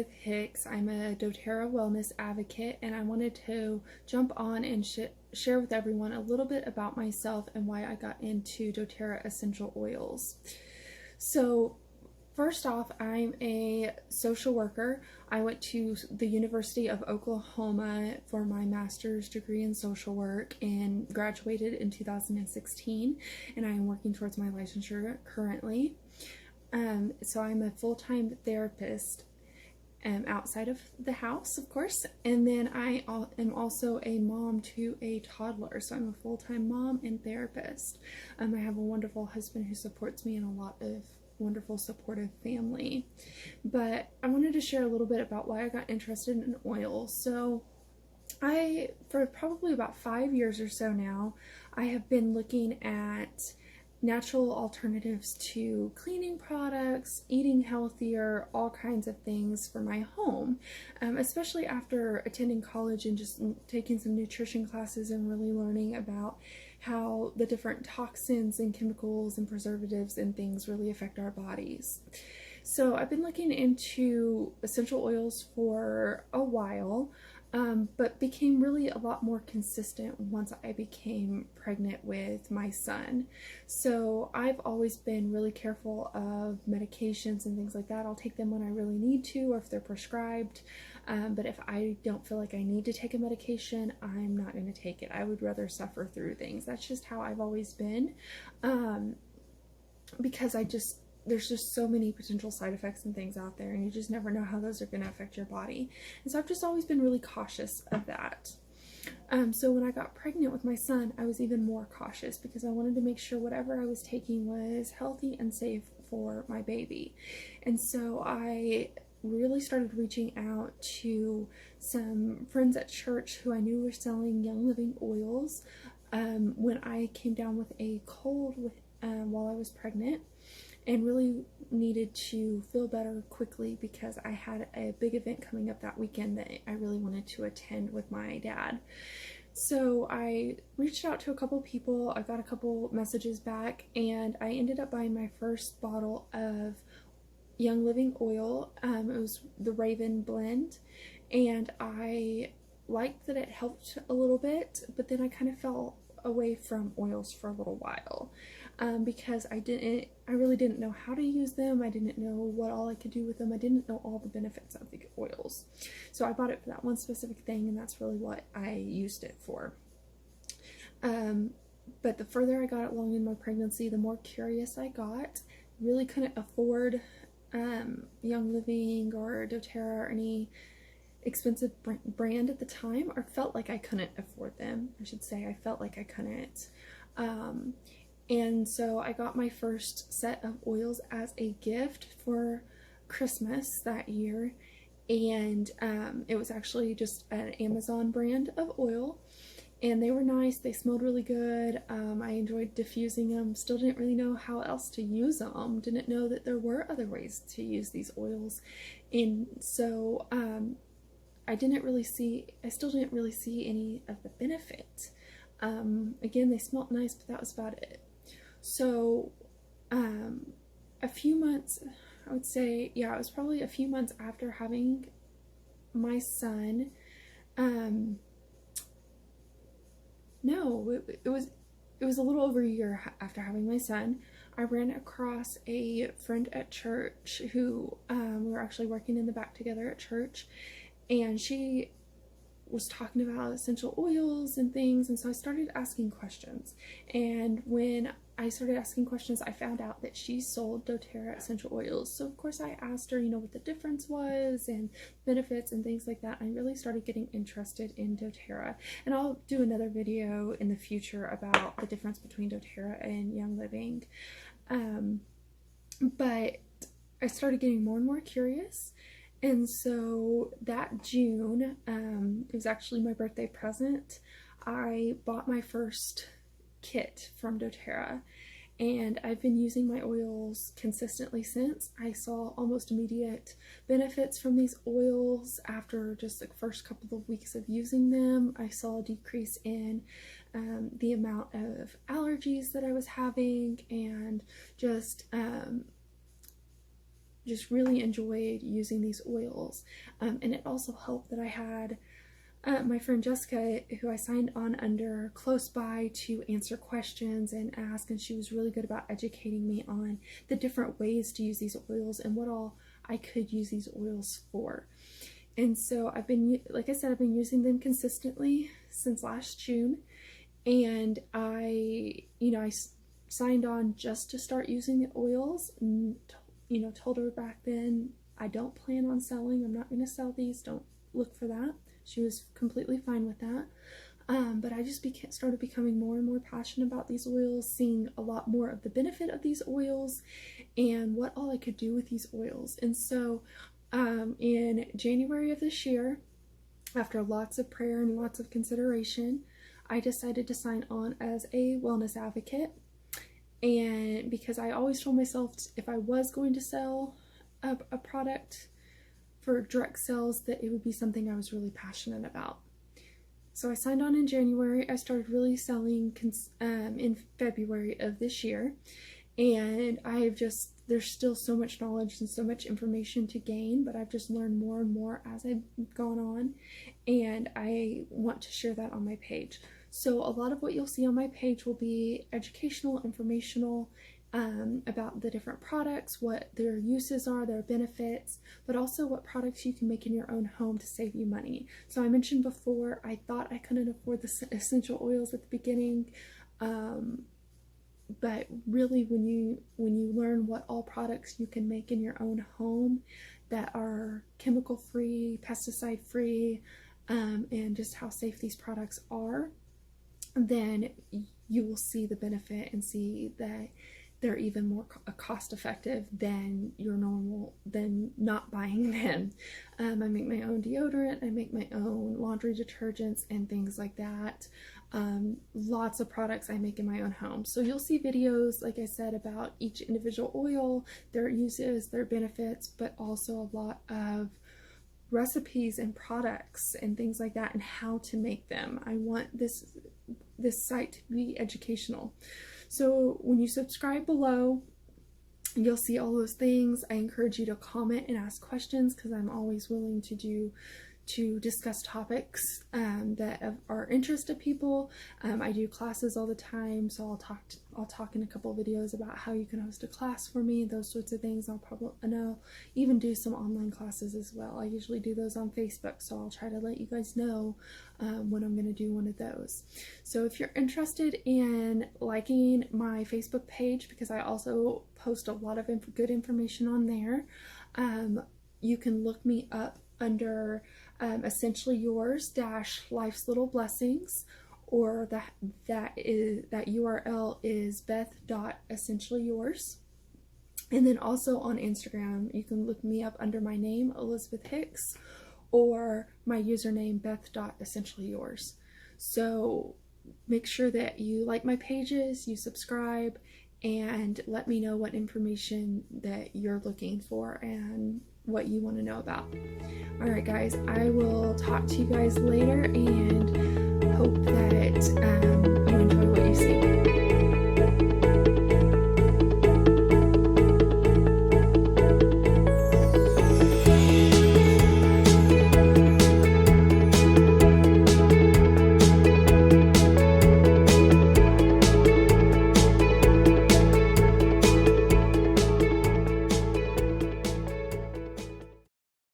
Elizabeth Hicks. I'm a doTERRA wellness advocate, and I wanted to jump on and share with everyone a little bit about myself and why I got into doTERRA essential oils. So first off, I'm a social worker. I went to the University of Oklahoma for my master's degree in social work and graduated in 2016, and I am working towards my licensure currently. So I'm a full-time therapist outside of the house, of course, and then I am also a mom to a toddler, so I'm a full-time mom and therapist. I have a wonderful husband who supports me and a lot of wonderful supportive family. But I wanted to share a little bit about why I got interested in oil. So for probably about 5 years or so now, I have been looking at natural alternatives to cleaning products, eating healthier, all kinds of things for my home, especially after attending college and just taking some nutrition classes and really learning about how the different toxins and chemicals and preservatives and things really affect our bodies. So I've been looking into essential oils for a while, but became really a lot more consistent once I became pregnant with my son. So I've always been really careful of medications and things like that. I'll take them when I really need to or if they're prescribed. But if I don't feel like I need to take a medication, I'm not going to take it. I would rather suffer through things. That's just how I've always been, because there's just so many potential side effects and things out there, and you just never know how those are going to affect your body. And so I've just always been really cautious of that. So when I got pregnant with my son, I was even more cautious because I wanted to make sure whatever I was taking was healthy and safe for my baby. And so I really started reaching out to some friends at church who I knew were selling Young Living oils when I came down with a cold while I was pregnant, and really needed to feel better quickly because I had a big event coming up that weekend that I really wanted to attend with my dad. So I reached out to a couple people, I got a couple messages back, and I ended up buying my first bottle of Young Living oil. It was the Raven blend, and I liked that it helped a little bit, but then I kind of fell away from oils for a little while. Because I really didn't know how to use them. I didn't know what all I could do with them. I didn't know all the benefits of the oils. So I bought it for that one specific thing, and that's really what I used it for. But the further I got along in my pregnancy, the more curious I got. Really couldn't afford Young Living or doTERRA or any expensive brand at the time, or felt like I couldn't afford them. I should say I felt like I couldn't. And so I got my first set of oils as a gift for Christmas that year, and it was actually just an Amazon brand of oil, and they were nice. They smelled really good. I enjoyed diffusing them. Still didn't really know how else to use them. Didn't know that there were other ways to use these oils, and so I still didn't really see any of the benefit. Again, they smelled nice, but that was about it. So, a few months, I would say, yeah, it was probably a few months after having my son. No, it was a little over a year after having my son. I ran across a friend at church who, we were actually working in the back together at church, and she was talking about essential oils and things, and so I started asking questions. And when I started asking questions, I found out that she sold doTERRA essential oils. So of course I asked her, what the difference was and benefits and things like that. I really started getting interested in doTERRA, and I'll do another video in the future about the difference between doTERRA and Young Living. But I started getting more and more curious. And so that June, it was actually my birthday present, I bought my first kit from doTERRA, and I've been using my oils consistently since. I saw almost immediate benefits from these oils after just the first couple of weeks of using them. I saw a decrease in the amount of allergies that I was having, and just just really enjoyed using these oils. And it also helped that I had my friend Jessica, who I signed on under, close by to answer questions and ask, and she was really good about educating me on the different ways to use these oils and what all I could use these oils for. And so I've been, like I said, I've been using them consistently since last June, and I signed on just to start using the oils, and told her back then I don't plan on selling. I'm not going to sell these. Don't look for that. She was completely fine with that. But I just started becoming more and more passionate about these oils, seeing a lot more of the benefit of these oils and what all I could do with these oils. And so in January of this year, after lots of prayer and lots of consideration, I decided to sign on as a wellness advocate. And because I always told myself if I was going to sell a product for direct sales, that it would be something I was really passionate about. So I signed on in January. I started really selling in February of this year. And there's still so much knowledge and so much information to gain, but I've just learned more and more as I've gone on. And I want to share that on my page. So a lot of what you'll see on my page will be educational, informational, about the different products, what their uses are, their benefits, but also what products you can make in your own home to save you money. So I mentioned before, I thought I couldn't afford the essential oils at the beginning, but really when you learn what all products you can make in your own home that are chemical free, pesticide free, and just how safe these products are, then you will see the benefit and see that they're even more cost effective than than not buying them. I make my own deodorant, I make my own laundry detergents and things like that. Lots of products I make in my own home. So you'll see videos, like I said, about each individual oil, their uses, their benefits, but also a lot of recipes and products and things like that and how to make them. I want this site to be educational. So when you subscribe below, you'll see all those things. I encourage you to comment and ask questions because I'm always willing to discuss topics that are interest to people. I do classes all the time, so I'll talk in a couple of videos about how you can host a class for me, those sorts of things. I'll even do some online classes as well. I usually do those on Facebook, so I'll try to let you guys know when I'm going to do one of those. So if you're interested in liking my Facebook page, because I also post a lot of good information on there, you can look me up under Essentially Yours - Life's Little Blessings, or that URL is Beth.EssentiallyYours. And then also on Instagram, you can look me up under my name, Elizabeth Hicks, or my username, Beth.EssentiallyYours. So make sure that you like my pages, you subscribe, and let me know what information that you're looking for and what you want to know about. Alright guys, I will talk to you guys later and hope that